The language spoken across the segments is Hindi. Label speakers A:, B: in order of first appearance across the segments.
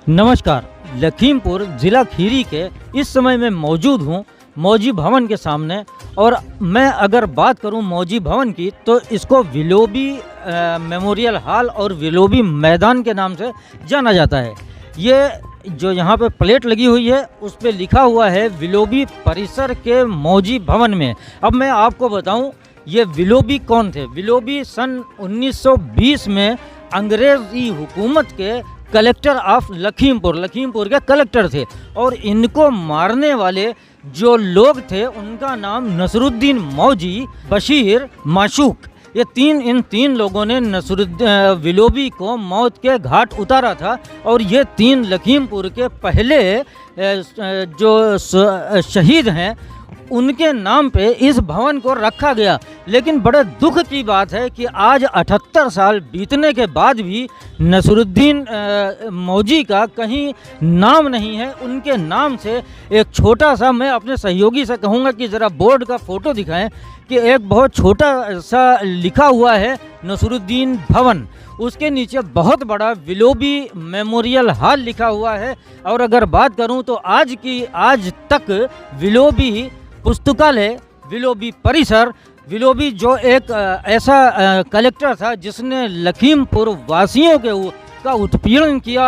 A: नमस्कार। लखीमपुर ज़िला खीरी के इस समय मैं मौजूद हूँ मौजी भवन के सामने। और मैं अगर बात करूँ मौजी भवन की तो इसको विलोबी मेमोरियल हॉल और विलोबी मैदान के नाम से जाना जाता है। ये जो यहाँ पे प्लेट लगी हुई है उस पे लिखा हुआ है विलोबी परिसर के मौजी भवन में। अब मैं आपको बताऊं ये विलोबी कौन थे। विलोबी सन 1920 में अंग्रेज़ी हुकूमत के कलेक्टर ऑफ लखीमपुर के कलेक्टर थे। और इनको मारने वाले जो लोग थे उनका नाम नसरुद्दीन मौजी, बशीर, माशूक, इन तीन लोगों ने विलोबी को मौत के घाट उतारा था। और ये तीन लखीमपुर के पहले जो शहीद हैं उनके नाम पे इस भवन को रखा गया। लेकिन बड़े दुख की बात है कि आज 78 साल बीतने के बाद भी नसरुद्दीन मौजी का कहीं नाम नहीं है। उनके नाम से एक छोटा सा, मैं अपने सहयोगी से कहूँगा कि ज़रा बोर्ड का फ़ोटो दिखाएं कि एक बहुत छोटा सा लिखा हुआ है नसरुद्दीन भवन, उसके नीचे बहुत बड़ा विलोबी मेमोरियल हॉल लिखा हुआ है। और अगर बात करूं तो आज तक विलोबी पुस्तकालय, विलोबी परिसर, विलोबी जो एक ऐसा कलेक्टर था जिसने लखीमपुर वासियों का उत्पीड़न किया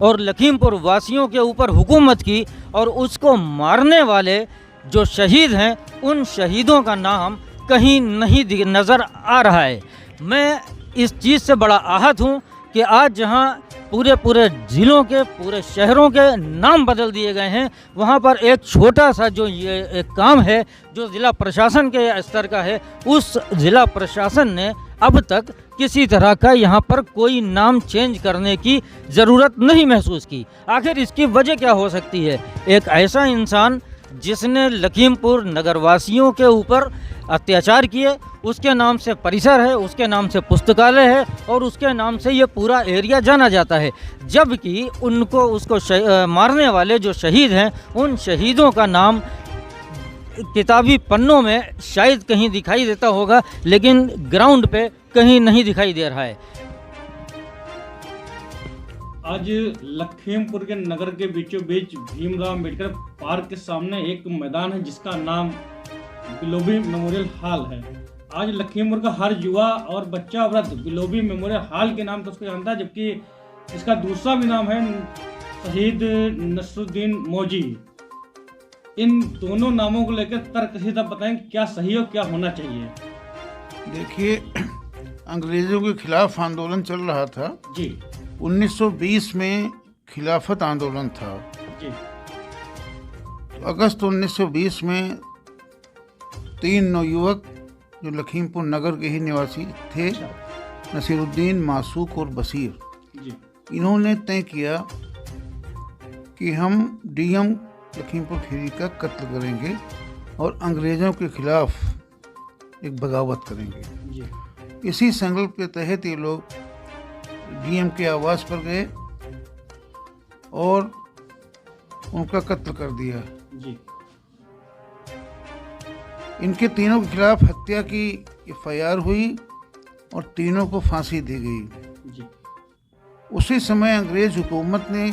A: और लखीमपुर वासियों के ऊपर हुकूमत की, और उसको मारने वाले जो शहीद हैं उन शहीदों का नाम कहीं नहीं नज़र आ रहा है। मैं इस चीज़ से बड़ा आहत हूँ कि आज जहाँ पूरे ज़िलों के, पूरे शहरों के नाम बदल दिए गए हैं, वहाँ पर एक छोटा सा जो ये एक काम है जो ज़िला प्रशासन के स्तर का है, उस ज़िला प्रशासन ने अब तक किसी तरह का यहाँ पर कोई नाम चेंज करने की ज़रूरत नहीं महसूस की। आखिर इसकी वजह क्या हो सकती है? एक ऐसा इंसान जिसने लखीमपुर नगरवासियों के ऊपर अत्याचार किए, उसके नाम से परिसर है, उसके नाम से पुस्तकालय है और उसके नाम से ये पूरा एरिया जाना जाता है, जबकि उसको मारने वाले जो शहीद हैं उन शहीदों का नाम किताबी पन्नों में शायद कहीं दिखाई देता होगा, लेकिन ग्राउंड पे कहीं नहीं दिखाई दे रहा है।
B: आज लखीमपुर के नगर के बीचों बीच भीमराव अम्बेडकर पार्क के सामने एक मैदान है जिसका नाम विलोबी मेमोरियल हॉल है। आज लखीमपुर का हर युवा और बच्चा वृद्ध विलोबी मेमोरियल हॉल के नाम तो उसको जानता है, जबकि इसका दूसरा भी नाम है शहीद नसरुद्दीन मौजी। इन दोनों नामों को लेकर तर्कशीदा बताएं क्या सही और क्या होना चाहिए।
C: देखिए, अंग्रेजों के खिलाफ आंदोलन चल रहा था
B: जी।
C: 1920 में खिलाफत आंदोलन था
B: जी।
C: तो अगस्त 1920 में 3 नवयुवक जो लखीमपुर नगर के ही निवासी थे, नसीरुद्दीन, मासूक और बशीर
B: जी,
C: इन्होंने तय किया कि हम डीएम लखीमपुर खीरी का कत्ल करेंगे और अंग्रेज़ों के खिलाफ एक बगावत करेंगे
B: जी।
C: इसी संकल्प के तहत ये लोग डीएम के आवास पर गए और उनका कत्ल कर दिया
B: जी।
C: इनके तीनों के खिलाफ हत्या की एफआईआर हुई और तीनों को फांसी दी गई
B: जी।
C: उसी समय अंग्रेज हुकूमत ने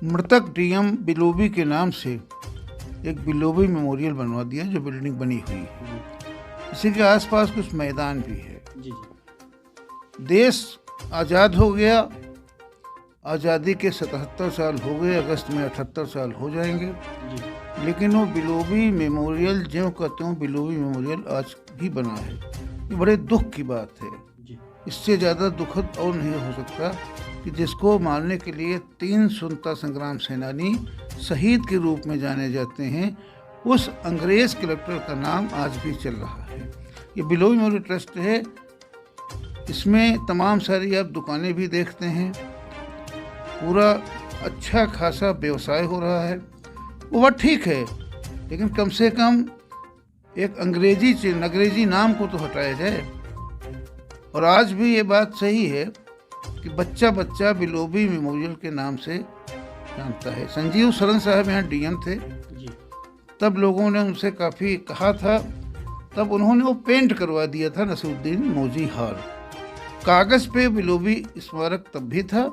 C: मृतक डीएम विलोबी के नाम से एक विलोबी मेमोरियल बनवा दिया जो बिल्डिंग बनी हुई है। इसी के आसपास कुछ मैदान भी है।
B: जी।
C: देश आज़ाद हो गया। आज़ादी के 77 साल हो गए, अगस्त में 78 साल हो जाएंगे
B: जी।
C: लेकिन वो विलोबी मेमोरियल ज्यों का त्यों विलोबी मेमोरियल आज भी बना है। ये बड़े दुख की बात है।
B: जी।
C: इससे ज़्यादा दुखद और नहीं हो सकता कि जिसको मारने के लिए 3 स्वतंत्रता संग्राम सेनानी शहीद के रूप में जाने जाते हैं, उस अंग्रेज़ कलेक्टर का नाम आज भी चल रहा है। ये विलोबी मेमोरियल ट्रस्ट है। इसमें तमाम सारी आप दुकानें भी देखते हैं, पूरा अच्छा खासा व्यवसाय हो रहा है। वो बात ठीक है, लेकिन कम से कम एक अंग्रेजी नाम को तो हटाया जाए। और आज भी ये बात सही है कि बच्चा विलोबी मेमोरियल के नाम से जानता है। संजीव सरन साहब यहाँ डीएम थे
B: जी।
C: तब लोगों ने उनसे काफ़ी कहा था, तब उन्होंने वो पेंट करवा दिया था नसरुद्दीन मौजी हॉल। कागज़ पे विलोबी स्मारक तब भी था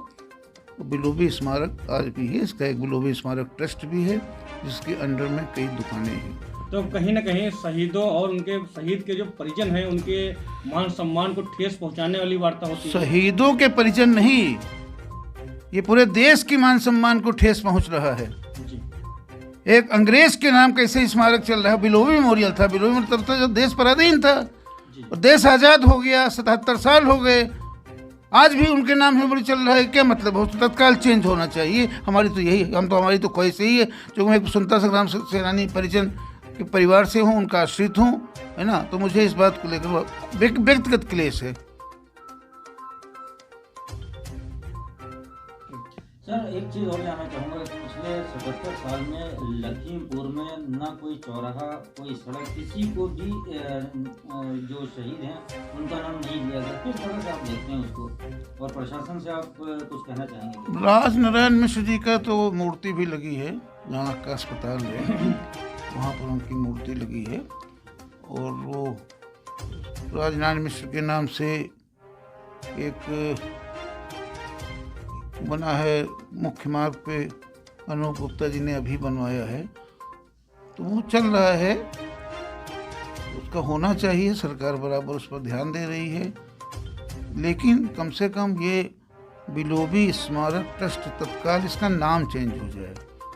C: बिलोबी स्मारक आज भी है। इसका एक बिलोबी स्मारक ट्रस्ट भी है जिसके अंडर में कई दुकानें हैं।
B: तो कहीं ना कहीं शहीदों और उनके शहीद के जो परिजन हैं उनके मान सम्मान को ठेस पहुंचाने वाली वार्ता होती है।
C: शहीदों के परिजन नहीं, ये पूरे देश की मान सम्मान को ठेस पहुंच रहा है।
B: जी।
C: एक अंग्रेज के नाम कैसे स्मारक चल रहा है। बिलोबी मेमोरियल था, बिलोबी मेमोरियल तब था जब देश पराधीन था और देश आज़ाद हो गया, 77 साल हो गए, आज भी उनके नाम मेमोरियल चल रहा है। क्या मतलब है? तत्काल चेंज होना चाहिए। हमारी तो यही हमारी तो ख्वाहिश यही है जो मैं एक स्वतंत्रता संग्राम सेनानी परिजन के परिवार से हूँ, उनका आश्रित हूँ, है ना। तो मुझे इस बात को लेकर व्यक्तिगत क्लेश है।
A: सर एक चीज़ और जानना चाहूँगा, पिछले 77 साल में लखीमपुर में ना कोई चौराहा, कोई सड़क, किसी को भी जो शहीद हैं उनका नाम नहीं लिया गया। किस तरह से आप देखते हैं उसको, और प्रशासन से आप कुछ कहना चाहेंगे?
C: राजनारायण मिश्र जी का तो मूर्ति भी लगी है, जहाँ का अस्पताल है वहाँ पर उनकी मूर्ति लगी है, और वो राजनारायण मिश्र के नाम से एक बना है मुख्य मार्ग पे, अनूप गुप्ता जी ने अभी बनवाया है, तो वो चल रहा है। उसका होना चाहिए, सरकार बराबर उस पर ध्यान दे रही है, लेकिन कम से कम ये बिलोबी स्मारक ट्रस्ट तत्काल इसका नाम चेंज हो जाए।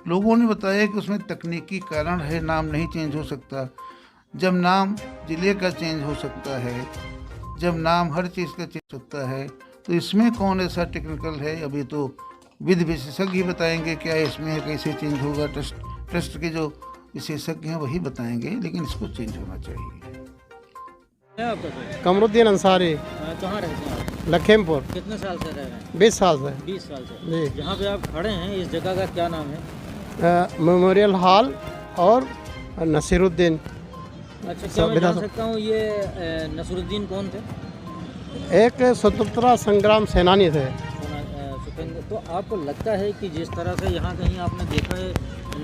C: लोगों ने बताया कि उसमें तकनीकी कारण है, नाम नहीं चेंज हो सकता। जब नाम जिले का चेंज हो सकता है, जब नाम हर चीज़ का चेंज हो सकता है, तो इसमें कौन ऐसा टेक्निकल है? अभी तो विधि विशेषज्ञ ही बताएंगे क्या इसमें कैसे चेंज होगा। ट्रस्ट के जो विशेषज्ञ हैं वही बताएंगे, लेकिन इसको चेंज होना चाहिए।
D: कमरुद्दीन अंसारी,
A: कहाँ रहते हैं आप?
D: लखीमपुर।
A: कितने साल से रह रहे हैं?
D: 20 साल से।
A: 20 साल से।
D: जी।
A: जहाँ पे आप खड़े हैं इस जगह का क्या नाम है?
D: मेमोरियल हॉल और नसीरुद्दीन।
A: अच्छा, क्या मैं जान सकता हूँ ये नसीरुद्दीन कौन थे?
D: एक स्वतंत्रता संग्राम सेनानी थे।
A: तो आपको लगता है कि जिस तरह से यहाँ कहीं आपने देखा है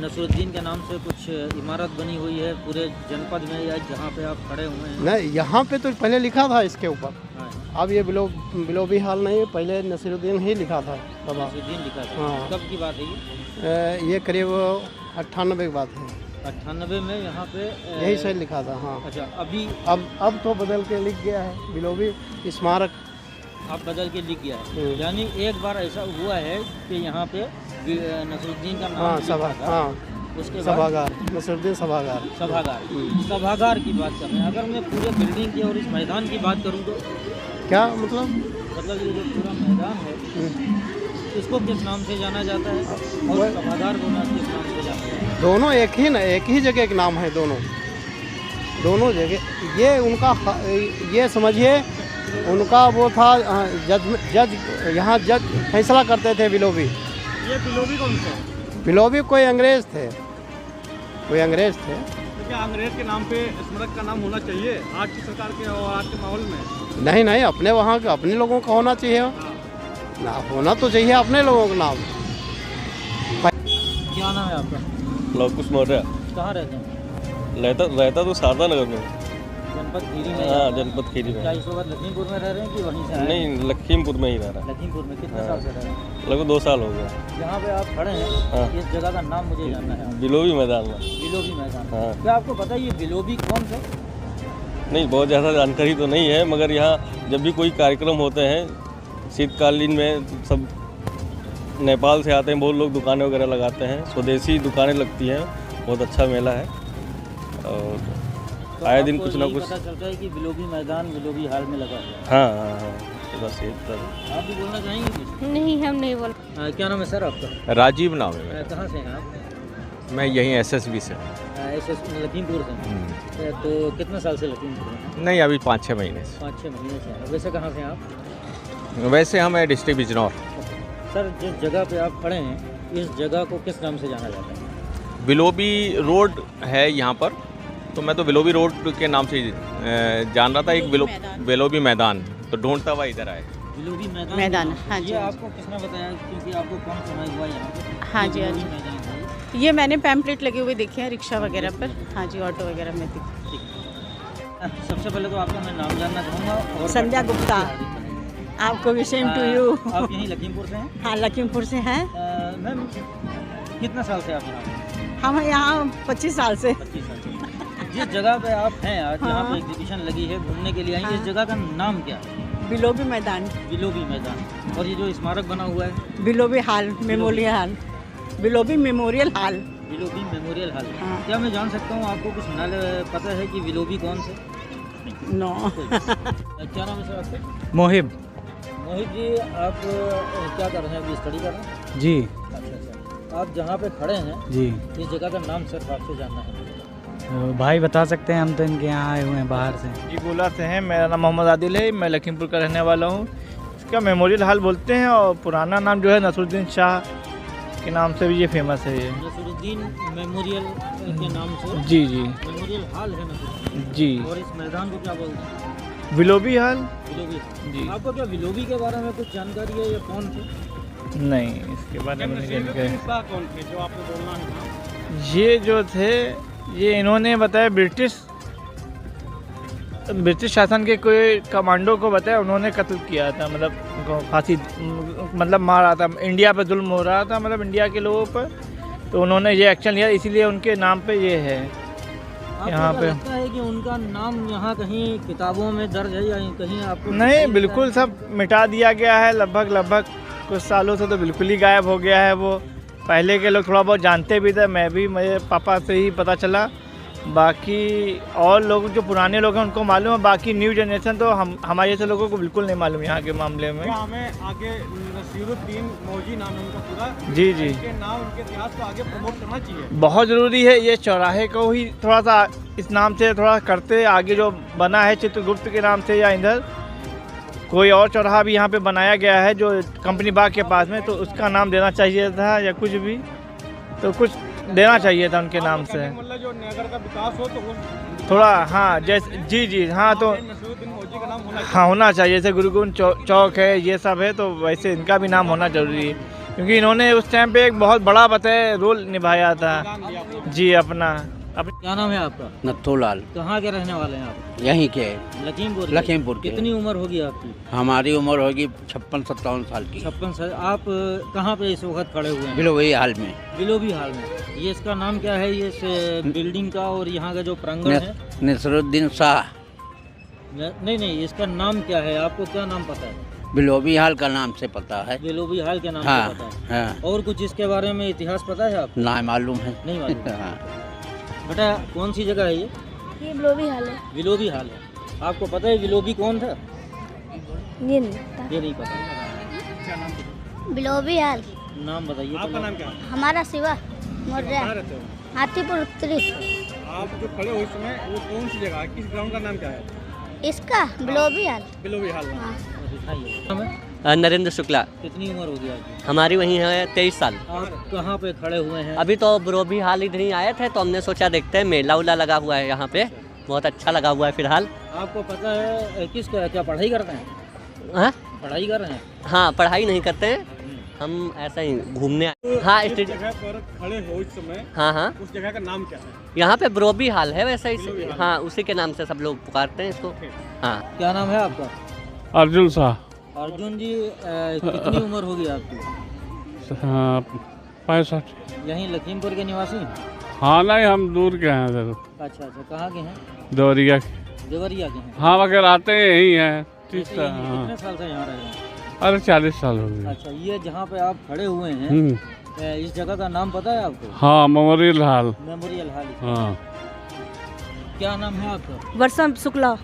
A: नसीरुद्दीन के नाम से कुछ इमारत बनी हुई है पूरे जनपद में, या जहाँ पे आप खड़े हुए हैं?
D: नहीं, यहाँ पे तो पहले लिखा था इसके ऊपर।
A: हाँ।
D: अब ये बिलोबी हॉल नहीं, पहले नसीरुद्दीन ही लिखा था।
A: नसीरुद्दीन लिखा था।
D: हाँ।
A: कब की बात है ये?
D: ये करीब 98 की बात है।
A: 98 में यहाँ पे
D: यही सही लिखा था। हाँ।
A: अच्छा, अभी
D: अब तो बदल के लिख गया है बिलोबी स्मारक।
A: अब बदल के लिख गया है, यानी एक बार ऐसा हुआ है कि यहाँ पे नसीरुद्दीन का नाम लिखा था।
D: हाँ,
A: उसके
D: सभागार, नसीरुद्दीन सभागार।
A: सभागार की बात कर रहे हैं। अगर मैं पूरे बिल्डिंग की और इस मैदान की बात करूँ तो
D: क्या मतलब
A: ये जो पूरा मैदान है इसको किस नाम से जाना जाता है, और सभागार को किस नाम से जाना जाता है?
D: दोनों एक ही जगह के नाम है। दोनों जगह ये उनका, ये समझिए उनका वो था जज यहाँ जज फैसला करते थे। बिलोबी,
B: ये बिलोबी कौन से?
D: बिलोबी कोई अंग्रेज थे।
B: तो क्या अंग्रेज के नाम पे स्मारक का नाम होना चाहिए आज की सरकार के और आज के माहौल में?
D: नहीं, अपने वहाँ के अपने लोगों का होना चाहिए। ना होना तो चाहिए अपने लोगों का नाम।
A: क्या नाम है आपका?
E: लवकुश मौर्य।
A: कहाँ रहते हैं?
E: रहता तो शारदा नगर में,
A: जनपद खीरी में।
E: हाँ, जनपद खीरी में।
A: क्या इस वक्त लखीमपुर में रह रहे हैं कि वहीं से आए?
E: नहीं, लखीमपुर में ही रह रहा है।
A: लखीमपुर में कितने साल से रह रहे हैं?
E: लगभग 2 साल हो गया।
A: जहाँ पे आप खड़े हैं
E: हाँ।
A: इस जगह का नाम मुझे जानना है।
E: बिलोबी मैदान में।
A: बिलोबी मैदान।
E: हाँ।
A: क्या आपको पता है ये बिलोबी कौन थे?
E: नहीं, बहुत ज़्यादा जानकारी तो नहीं है, मगर यहाँ जब भी कोई कार्यक्रम होते हैं शीतकालीन में सब नेपाल से आते हैं, बहुत लोग दुकानें वगैरह लगाते हैं, स्वदेशी दुकानें लगती हैं, बहुत अच्छा मेला है। और
A: तो
E: आए दिन
A: आपको
E: कुछ ना
A: यही
E: कुछ।
A: पता चलता है कि बिलोबी मैदान बिलोबी हाल में लगा हुआ है।
E: हाँ, बस ये तो।
A: आप भी बोलना चाहेंगे कुछ?
F: नहीं, हम नहीं बोल।
A: क्या नाम है सर आपका?
G: राजीव नाम है मेरा।
A: कहाँ से हैं आप?
G: मैं यहीं एसएसबी से।
A: लखीमपुर से। तो कितने साल से लखीमपुर में?
G: नहीं, अभी 5-6 महीने से।
A: 5-6 महीने से हैं। वैसे कहाँ से हैं आप?
G: वैसे हम डिस्ट्रिक्ट बिजनौर।
A: सर जिस जगह पे आप खड़े हैं इस जगह को किस नाम से जाना जाता है?
G: बिलोबी रोड है यहाँ पर, तो मैं तो बिलोबी रोड के नाम से जान रहा था। एक बिलोबी मैदान, तो ढूंढता हुआ इधर आए।
A: बिलोबी
F: मैदान, हाँ जी।
A: ये आपको किसने बताया, क्योंकि आपको कौन समय हुआ यहाँ पे?
F: हाँ जी, हाँ जी।
A: मैदान है।
F: ये मैंने पैम्पलेट लगे हुए देखे हैं रिक्शा वगैरह पर। हाँ जी, ऑटो वगैरह में दिखे।
A: सबसे पहले तो आपका मैं नाम जानना चाहूँगा। और
F: संध्या गुप्ता।
H: आपको भी सेम टू यू।
A: आप यहीं लखीमपुर से हैं?
H: हाँ, लखीमपुर से हैं।
A: मैम कितने साल से आप यहाँ पे?
H: हम यहाँ 25 साल से।
A: 25 साल से। जिस जगह पे आप हैं आज, यहाँ पे एग्जीबिशन लगी है, घूमने के लिए आई, इस जगह का नाम क्या है?
H: बिलोबी मैदान।
A: बिलोबी मैदान। और ये जो स्मारक बना हुआ है?
H: Willoughby hall memorial hall. Willoughby memorial hall.
A: Willoughby memorial hall.
H: हाँ।
A: क्या मैं जान सकता हूँ, आपको कुछ पता है कि बिलोबी कौन से?
H: नो।
A: क्या नाम है सर आपका?
I: मोहिब
A: मोहित जी, आप क्या कर रहे हैं, अभी स्टडी कर रहे हैं?
I: जी।
A: अच्छा। आप जहाँ पे खड़े हैं,
I: जी,
A: इस जगह का नाम सिर्फ आपसे जानना है।
I: भाई बता सकते हैं, हम तो इनके यहाँ आए हुए हैं बाहर से।
J: जी, गोला से हैं। मेरा नाम मोहम्मद आदिल है, मैं लखीमपुर का रहने वाला हूँ। इसका मेमोरियल हॉल बोलते हैं और पुराना नाम जो है नसरुद्दीन शाह के नाम से भी ये फेमस है। ये
A: नसरुद्दीन मेमोरियल के नाम से
J: जी जी
A: मेमोरियल हॉल है नसरुद्दीन।
J: जी।
A: और इस मैदान को क्या बोलते हैं?
J: Willoughby hall.
A: विलोबी।
J: जी।
A: आपको क्या विलोबी के बारे में कुछ जानकारी है या कौन थे?
J: नहीं, इसके बारे में नहीं जानकारी।
B: कौन थे जो आपको बोलना है?
J: ये जो थे, ये इन्होंने बताया ब्रिटिश शासन के कोई कमांडो को बताया, उन्होंने कत्ल किया था, मतलब उनको फांसी मतलब मारा था। इंडिया पे जुल्म हो रहा था, मतलब इंडिया के लोगों पर, तो उन्होंने ये एक्शन लिया, इसीलिए उनके नाम पे ये है यहाँ पे।
A: लगता है कि उनका नाम यहाँ कहीं किताबों में दर्ज है या कहीं आपको?
J: नहीं, बिल्कुल सब मिटा दिया गया है। लगभग कुछ सालों से तो बिल्कुल ही गायब हो गया है वो। पहले के लोग थोड़ा बहुत जानते भी थे, मैं भी, मेरे पापा से ही पता चला। बाकी और लोग जो पुराने लोग हैं उनको मालूम है, बाकी न्यू जनरेशन तो हमारे जैसे लोगों को बिल्कुल नहीं मालूम यहाँ के मामले में।
B: हमें आगे नसीरुद्दीन मौजी नाम है उनका पूरा।
J: जी जी।
B: इनके नाम, उनके इतिहास को आगे प्रमोट करना चाहिए।
J: बहुत ज़रूरी है। ये चौराहे को ही थोड़ा सा इस नाम से थोड़ा करते, आगे जो बना है चित्रगुप्त के नाम से, या इधर कोई और चौराहा भी यहाँ पे बनाया गया है जो कंपनी बाग के पास में, तो उसका नाम देना चाहिए था, या कुछ भी तो कुछ देना चाहिए था उनके नाम से।
B: मतलब जो नगर का विकास हो तो वो
J: थोड़ा, हाँ, जैसे जी जी, हाँ, तो
B: नसीरुद्दीन मौजी का नाम होना चाहिए।
J: हाँ होना चाहिए। जैसे गुरु गोविंद चौक है, ये सब है, तो वैसे इनका भी नाम होना जरूरी है, क्योंकि इन्होंने उस टाइम पे एक बहुत बड़ा बताया रोल निभाया था। जी, अपना
A: क्या नाम है आपका?
K: नथुलाल।
A: कहाँ के रहने वाले हैं आप?
K: यहीं के
A: लखीमपुर।
K: लखीमपुर के।
A: कितनी उम्र होगी आपकी?
K: हमारी उम्र होगी 56-57 साल की।
A: 56 साल। आप कहाँ पे इस वक्त खड़े हुए हैं?
K: बिलोबी हाल में।
A: बिलोबी हाल में। ये इसका नाम क्या है, ये इस बिल्डिंग का और यहाँ का जो प्रांगण है?
K: नसरुद्दीन शाह।
A: नहीं, इसका नाम क्या है, आपको क्या नाम पता है?
K: बिलोबी हाल का नाम से पता है।
A: बिलोबी हाल के नाम
K: हाँ,
A: से पता है।
K: हाँ।
A: और कुछ इसके बारे में इतिहास पता है आपको?
K: ना मालूम है।
A: नहीं मालूम।
K: हाँ।
A: बेटा, कौन सी जगह है ये?
L: बिलोबी हाल है।
A: बिलोबी हाल है। आपको पता है बिलोबी कौन था?
L: ये नहीं
A: पता।
L: बिलोबी हाल।
A: नाम बताइए।
B: आपका नाम क्या है?
L: हमारा शिवा मौर्य, हाथीपुर उत्तरी।
B: आप जो खड़े हो इस समय, वो कौन सी जगह है, किस ग्राउंड का नाम क्या है?
L: इसका बिलोबी हाल।
B: बिलोबी हाल।
M: नरेंद्र शुक्ला।
A: कितनी उम्र होगी आपकी?
M: हमारी वही है 23 साल।
A: आप कहाँ पे खड़े हुए हैं?
M: अभी तो बिलोबी हाल इधर ही आए थे, तो हमने सोचा देखते हैं, मेला उला लगा हुआ है यहाँ पे, बहुत अच्छा लगा हुआ है फिलहाल।
A: आपको पता है क्या पढ़ाई करते हैं?
M: हाँ,
A: पढ़ाई कर रहे हैं?
M: हाँ, पढ़ाई नहीं करते हैं हम, ऐसा ही घूमने आए। हाँ,
B: इस जगह पर खड़े हो इस समय,
M: हाँ,
B: उस जगह का नाम क्या है?
M: यहाँ पे बिलोबी हाल है, वैसे ही, हाँ, उसी के नाम से सब लोग पुकारते हैं इसको। हाँ।
A: क्या नाम है आपका?
I: अर्जुन शाह।
A: अर्जुन जी, कितनी उम्र होगी आपकी?
I: 65।
A: यहीं लखीमपुर के निवासी?
I: हाँ, नहीं, हम दूर के हैं सर।
A: अच्छा, कहाँ के हैं?
I: देवरिया
A: के हैं।
I: हाँ, मगर आते यही हैं।
A: कितने साल से यहाँ रह रहे हैं?
I: अरे 40 साल हो गए।
A: अच्छा, ये जहाँ पे आप खड़े हुए हैं, इस जगह का नाम पता है आपको?
I: हाँ, मेमोरियल हॉल।
A: Memorial hall.
I: हाँ।
A: क्या नाम है आपका?
H: वर्षा शुक्ला।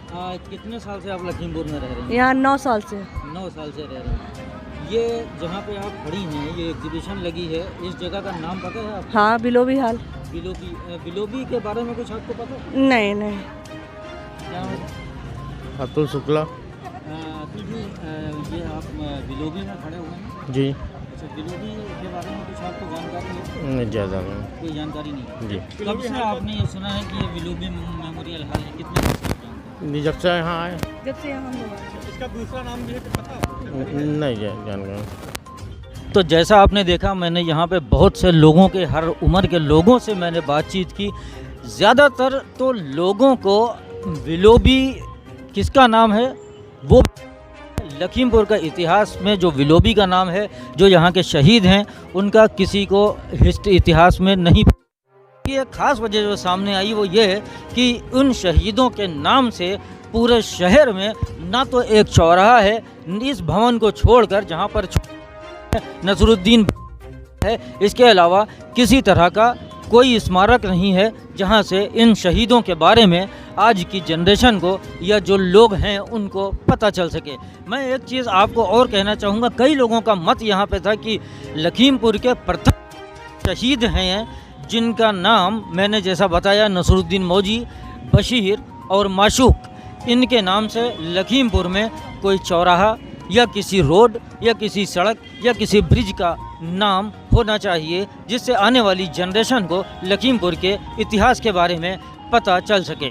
A: कितने साल से आप लखीमपुर में रह रहे हैं?
H: यहाँ 9 साल से।
A: 9 साल से रह रहे हैं। ये जहाँ पे आप खड़ी हैं, ये एग्जीबिशन लगी है, इस जगह का नाम पता है आपको?
H: हाँ, बिलोबी हाल।
A: बिलोबी के बारे में कुछ आपको पता है?
H: नहीं।
A: क्या है?
J: अतुल शुक्ला।
A: ये आप बिलोबी में खड़े हुए हैं?
J: जी।
A: अच्छा, बिलोबी के बारे में कुछ आपको जानकारी है?
J: नहीं, ज़्यादा नहीं।
A: कोई जानकारी नहीं
J: जी।
A: कब से आपने ये सुना है कि ये बिलोबी मेमोरियल हॉल है? कितने साल से जानते हैं?
J: जब से यहाँ आए।
H: जब से यहाँ हम।
B: इसका दूसरा नाम भी है, पता है?
J: नहीं जानकारी।
A: तो जैसा आपने देखा, मैंने यहाँ पे बहुत से लोगों के, हर उम्र के लोगों से मैंने बातचीत की। ज़्यादातर तो लोगों को बिलोबी किसका नाम है वो, लखीमपुर का इतिहास में जो विलोबी का नाम है, जो यहाँ के शहीद हैं, उनका किसी को इतिहास में नहीं। ये खास वजह जो सामने आई वो ये है कि उन शहीदों के नाम से पूरे शहर में ना तो एक चौराहा है, इस भवन को छोड़कर जहाँ पर नसरुद्दीन है, इसके अलावा किसी तरह का कोई स्मारक नहीं है जहाँ से इन शहीदों के बारे में आज की जनरेशन को या जो लोग हैं उनको पता चल सके। मैं एक चीज़ आपको और कहना चाहूँगा, कई लोगों का मत यहाँ पे था कि लखीमपुर के प्रथम शहीद हैं जिनका नाम मैंने जैसा बताया नसरुद्दीन मौजी, बशीर और माशूक, इनके नाम से लखीमपुर में कोई चौराहा या किसी रोड या किसी सड़क या किसी ब्रिज का नाम होना चाहिए, जिससे आने वाली जनरेशन को लखीमपुर के इतिहास के बारे में पता चल सके।